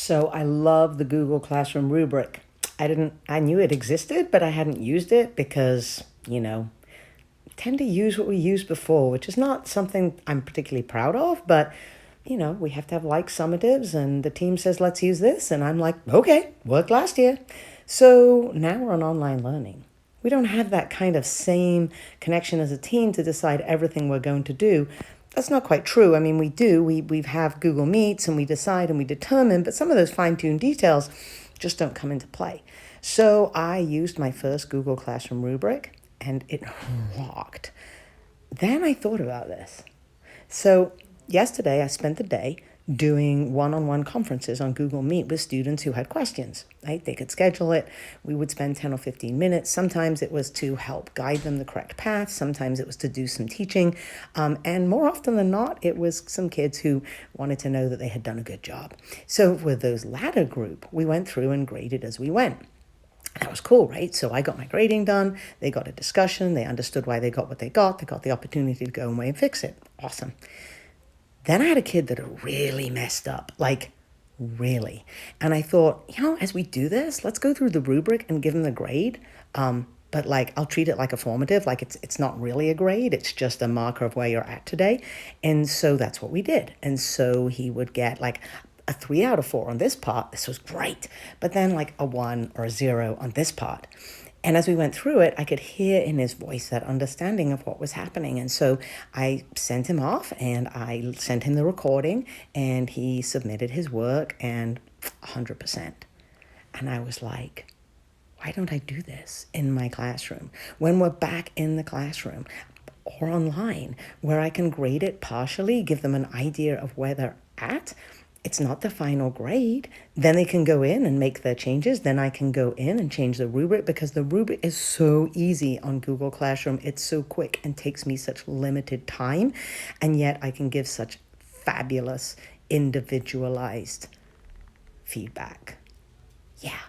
So I love the Google Classroom rubric. I knew it existed, but I hadn't used it because, tend to use what we used before, which is not something I'm particularly proud of, but we have to have like summatives and the team says, let's use this. And I'm like, okay, worked last year. So now we're on online learning. We don't have that kind of same connection as a team to decide everything we're going to do. That's not quite true. I mean, we do. We have Google Meets and we decide and we determine, but some of those fine-tuned details just don't come into play. So I used my first Google Classroom rubric and it rocked. Then I thought about this. So yesterday I spent the day doing one-on-one conferences on Google Meet with students who had questions. Right? They could schedule it. We would spend 10 or 15 minutes. Sometimes it was to help guide them the correct path. Sometimes it was to do some teaching. And more often than not, it was some kids who wanted to know that they had done a good job. So with those latter group, we went through and graded as we went. That was cool, right? So I got my grading done. They got a discussion. They understood why they got what they got. They got the opportunity to go away and fix it. Awesome. Then I had a kid that had really messed up, like really. And I thought, as we do this, let's go through the rubric and give him the grade. But like I'll treat it like a formative, like it's not really a grade, it's just a marker of where you're at today. And so that's what we did. And so he would get like a 3 out of 4 on this part. This was great. But then like a 1 or a 0 on this part. And as we went through it, I could hear in his voice that understanding of what was happening. And so I sent him off and I sent him the recording and he submitted his work and 100%. And I was like, why don't I do this in my classroom? When we're back in the classroom or online, where I can grade it partially, give them an idea of where they're at. It's not the final grade. Then they can go in and make their changes. Then I can go in and change the rubric because the rubric is so easy on Google Classroom. It's so quick and takes me such limited time. And yet I can give such fabulous, individualized feedback. Yeah.